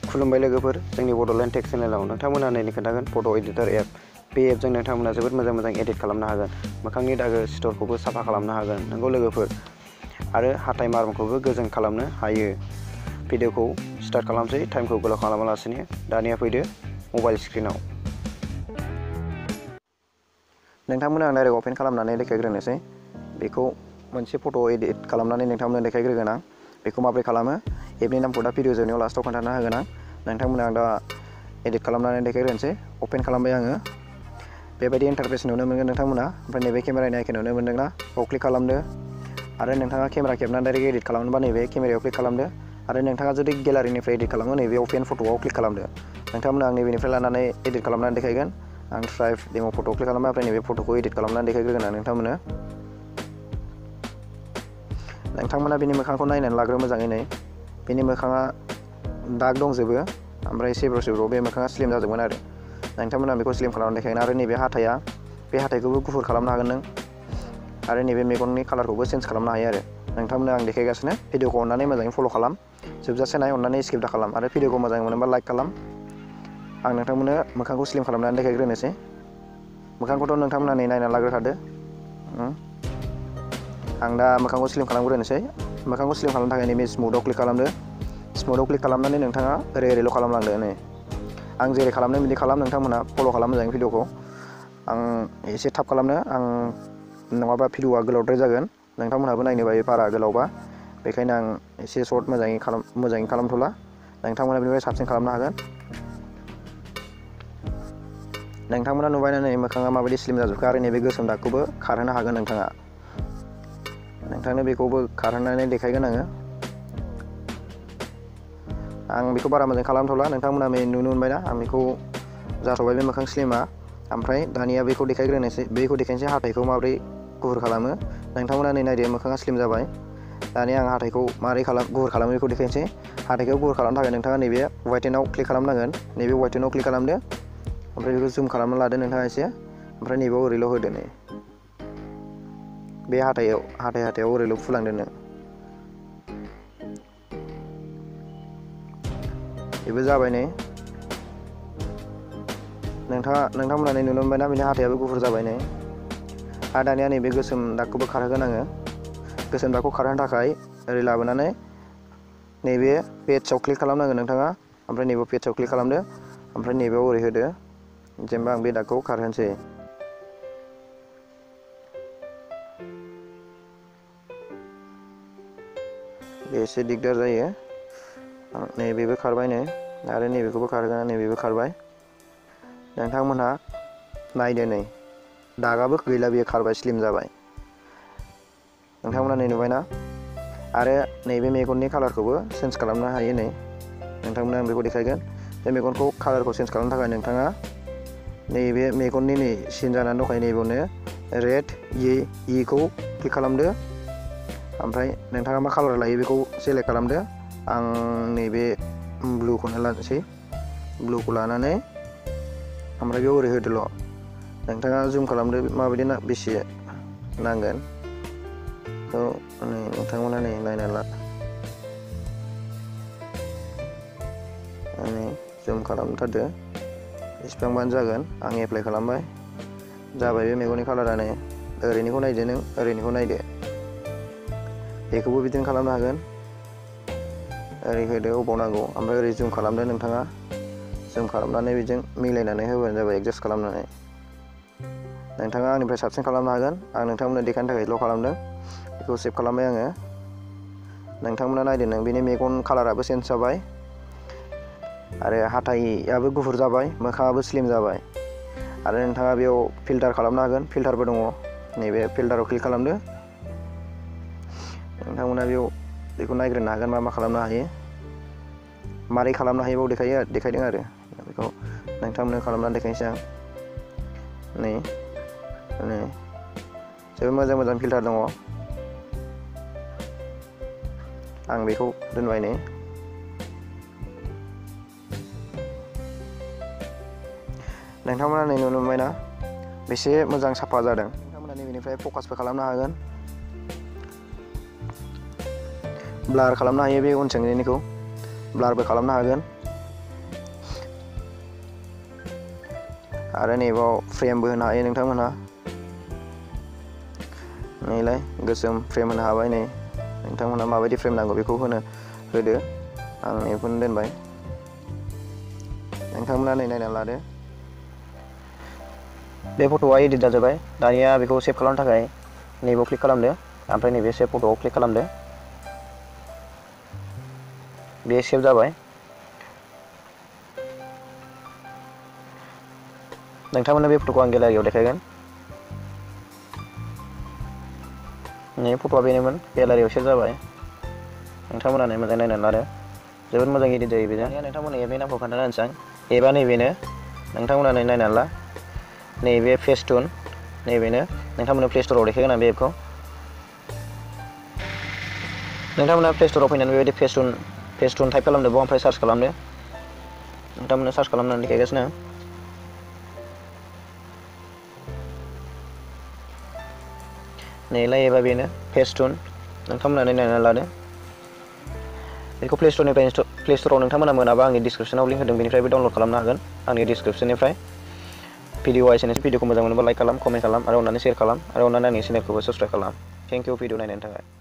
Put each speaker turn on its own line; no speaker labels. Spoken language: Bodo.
खुलुमबाय लोगोफोर, जोंनि बड'लेण्ड टेक चेनेलाव नोंथांमोना नायनो खोन्थागोन फट' एडिटर एप। बे एपजों नोंथांमोना जोबोद मोजां एडिट खालामनो हागोन। मोखांनि दागो सिथरखौबो साफा खालामनो हागोन। नंगौ लोगोफोर, आरो हाथाइ मार्बलखौबो गोजों खालामनो हायो। भिडिअखौ स्टार्ट खालामसै, टाइमखौ गोलाव खालामालासिनो। दानिया फैदो मबाइल स्क्रिनाव। नोंथांमोना आं डाइरेक्ट अपेन खालामनानै देखायग्रोनोसै। बेखौ मोनसे फट' एडिट खालामनानै नोंथांमोननो देखायग्रोगोन आं। बेखौ माबोरै खालामो, एपनि नामखौ दा भिडिअ जोबनायाव लास्टआव खोन्थाना होगोन आं। नोंथांमोना आं दा एडिट खालामनानै देखायग्रोनोसै। अपेन खालामबाय आङो। बेबायदि इन्टारफेस नुनो मोनगोन नोंथांमोना। ओमफ्राय नैबे केमेरानि आइकन नुनो मोनदोंना, बेयाव क्लिक खालामदो। आरो नोंथाङा केमेरा खेबनानै डाइरेक्ट एडिट खालामनोबा नैबे केमेरायाव क्लिक खालामदो। आरो नोंथाङा जुदि गेलारिनिफ्राय एडिट खालामो, नैबे अपेन फट'आव क्लिक खालामदो। नोंथांमोना आं नैबेनिफ्राय लानानै एडिट खालामनानै देखायगोन। आं ट्राइभ डेम' फट'आव क्लिक खालामबाय, ओमफ्राय नैबे फट'खौ एडिट खालामनानै देखायग्रोगोन आं नोंथांमोननो। नोंथांमोना बिनि मोखांखौ नायनानै लाग्रो मोजाङै। बिनि मोखाङा दाग दंजोबो, ओमफ्राय सेब्र' बे मोखाङा स्लिम जाजोबगोन आरो। नोंथांमोना बेखौ स्लिम खालामनानै देखायगोन। आरो नैबे हाथाया, बे हाथाइखौबो गुफुर खालामनो हागोन नों। आरो नैबे मेगननि कालारखौबो चेन्ज खालामनो हायो आरो। नोंथांमोना आं देखायगासिनो। भिडिअखौ अननानै मोजाङै फल' खालाम। जोबजासे नाय, अननानै स्किप दा खालाम। आरो भिडिअखौ मोजां मोनोबा लाइक खालाम। आं नोंथांमोननो मोखांखौ स्लिम खालामनानै देखायग्रोनोसै। मोखांखौथ' नोंथांमोना नै नायनानै लाग्रोखादो। आं दा मोखांखौ स्लिम खालामग्रोनोसै। मोखांखौ स्लिम खालामनो थाखाय नैबे स्मुथआव क्लिक खालामदो। स्मुथआव क्लिक खालामनानै नोंथाङा ओरैल' खालामलांदो। नै आं जेरै खालामदों बिदि खालाम। नोंथांमोना फल' खालाम मोजाङै भिडिअखौ। आं एसे थाब खालामनो, नङाबा भिडिअआ गोलावद्राय जागोन। नोंथांमोनहाबो नायनो बायो बारा गोलावबा। बेखायनो आं एसे सर्ट मोजाङै खालामथ'ला। नोंथांमोना बेनिफ्राय साबसिन खालामनो हागोन। नोंथांमोना नुबायना नै मोखाङा माबायदि स्लिम जाजोबखो। आरो नैबे गोसोम दागखौबो खारहोनो हागोन नोंथाङा। नोंथांनो बेखौबो खारहोनानै देखायगोन आङो। आं बेखौ बारा मोजां खालामथ'ला। नोंथांमोना नुनो मोनबायना आं बेखौ जाथ'बाय बे मोखां स्लिमा। ओमफ्राय दानिया बेखौ देखायनोसै हाथाइखौ माबोरै गुफुर खालामो। नोंथांमोना नै नायदो, मोखाङा स्लिम जाबाय। दानिया आं हाथाइखौ माबोरै गुफुर खालामो बेखौ देखायनोसै। हाथाइखौ गुफुर खालामनो थाखाय नोंथाङा नैबे वाइटेनाव क्लिक खालामनांगोन। नैबे वाइटेनाव क्लिक खालामदो। ओमफ्राय बेखौ जुम खालामना लादो नोंथाङा एसे। ओमफ्राय नैबेयाव ओरैल' होदो। नै बे हाथायाव ओरैल' फुलांदो नों। बेबो जाबाय। नै नोंथांमोना नुनो मोनबायना बेनि हाथायाबो गुफुर जाबाय। नै आरो दानिया नैबे गोसोम दागखौबो खारहोगोन आङो। गोसोम दागखौ खारहोनो थाखाय ओरै लाबोनानै नैबे पेजआव क्लिक खालामनांगोन नोंथाङा। ओमफ्राय नैबे पेजआव क्लिक खालामदो। ओमफ्राय नैबेयाव ओरै होदो। जेनेबा आं बे दागखौ खारहोनोसै। बे एसे दिगदार जायो। नैबेबो खारबाय। नै आरो नैबेखौबो खारहोगोन। नैबेबो खारबाय। नोंथांमोनहा नायदो, नै दागाबो गैला, बेयो खारबाय, स्लिम जाबाय। नोंथांमोना नै नुबायना। आरो नैबे मेगननि कालारखौबो चेन्ज खालामनो हायो। नै नोंथांमोना आं बेखौ देखायगोन। बे मेगनखौ कालारखौ चेन्ज खालामनो थाखाय नोंथाङा नैबे मेगननि नै सिन जानानै दंखायो, नैबेयावनो रेड इखौ क्लिक खालामदो। ओमफ्राय नोंथाङा मा कालार लायो बेखौ सेलेक्ट खालामदो। आं नैबे ब्लुखौनो लानोसै। ब्लुखौ लानानै ओमफ्राय बेयाव ओरै होदोल'। नोंथाङा जुम खालामदो माबायदि बेसे नांगोन। नै नोंथांमोना नै नायना ला। जुम खालामथारदो, बेसेबांबानो जागोन। आं एप्लाइ खालामबाय, जाबाय बे मेगननि कालारा। नै ओरैनिखौ नायदो, नों ओरैनिखौ नायदो। बेखौबो बिदिनो खालामनो हागोन। ओरै होदो अबाव नांगौ। ओमफ्राय ओरै जुम खालामदो नोंथाङा। जुम खालामनानै बेजों मिलायनानै होबानो जाबाय, एडजास्ट खालामनानै। नोंथाङा आंनिफ्राय साबसिन खालामनो हागोन। आं नोंथांमोननो देखायनो थाखायल' खालामदों। बेखौ सेभ खालामबाय आङो। नोंथांमोना नायदो, नों बेनि मेगन कालाराबो चेन्ज जाबाय। आरो हाथाइयाबो गुफुर जाबाय, मोखाङाबो स्लिम जाबाय। आरो नोंथाङा बेयाव फिल्टार खालामनो हागोन। फिल्टारबो दङ। नैबे फिल्टाराव क्लिक खालामदो। नोंथांमोना बेखौ नायग्रोनो हागोन मा खालामनो हायो। मारै खालामनो हायो बाव देखायदों आरो। बेखौ नोंथांमोननो खालामनानै देखायनोसै आं। नै जोबोद मोजां फिल्टार दङ। आं बेखौ दोनबाय। नै नोंथांमोना नै नुनो मोनबायना बेसे मोजां साफा जादों। नोंथांमोना नैबेनिफ्राय फकासबो खालामनो हागोन। ब्लार खालामनो हायो, बे उनथिंजायनिखौ ब्लारबो खालामनो हागोन। आरो नैबाव फ्रेमबो होनो हायो नोंथांमोनहा नैलाय गोसोम फ्रेम होनो हाबाय नै नोंथांमोनहा माबायदि फ्रेम नांगौ बेखौ होदो आं बेखौनो दोनबाय नोंथांमोनहा नै नायनानै लादो बे फट'आ एडिट जाजोब्बाय दानिया बेखौ सेभ खालामनो थाखाय नैबाव क्लिक खालामदो ओमफ्राय नैबे सेभ फट'आव क्लिक खालामदो बे सेभ जाबाय नोंथांमोननो बे फट'खौ आं गेलारियाव देखायगोन नै फट'आ बेनोमोन गेलारियाव सेभ जाबाय नोंथांमोना मोजाङै नायनानै लादो जोबोद मोजां एडिट जायो बेजों नोंथांमोननो एपनि नामखौ खोन्थाना होनोसै आं एपआ नैबेनो नोंथांमोना नायनानै ला नैबे फेस्टुन नैबेनो नोंथांमोननो प्ले स्ट'राव देखायगोन आं बे एपखौ नोंथांमोना प्ले स्ट'राव फैनानै बेबायदि फेस्टुन टाइप खालामदो बाव ओमफ्राय सार्च खालामदो नोंथांमोननो सार्च खालामनानै देखायगासिनो नैलाय एबा बेनो फेस्टुन नोंथांमोना नायनानै लादो बेखौ प्ले स्ट'राव नोंथांमोना मोनाबा आंनि डिसक्रिपसनाव लिंक होदों बेनिफ्रायबो डाउनलड खालामनो हागोन आंनि डिसक्रिपसननिफ्राय भिडिअआ एसेनोसै भिडिअखौ मोजां मोनोबा लाइक खालाम कमेन्ट खालाम आरो अननानै शेयार खालाम आरो अननानै आंनि चेनेलखौबो साबस्क्राइब खालाम थेंक इउ भिडिअ नायनायनि थाखाय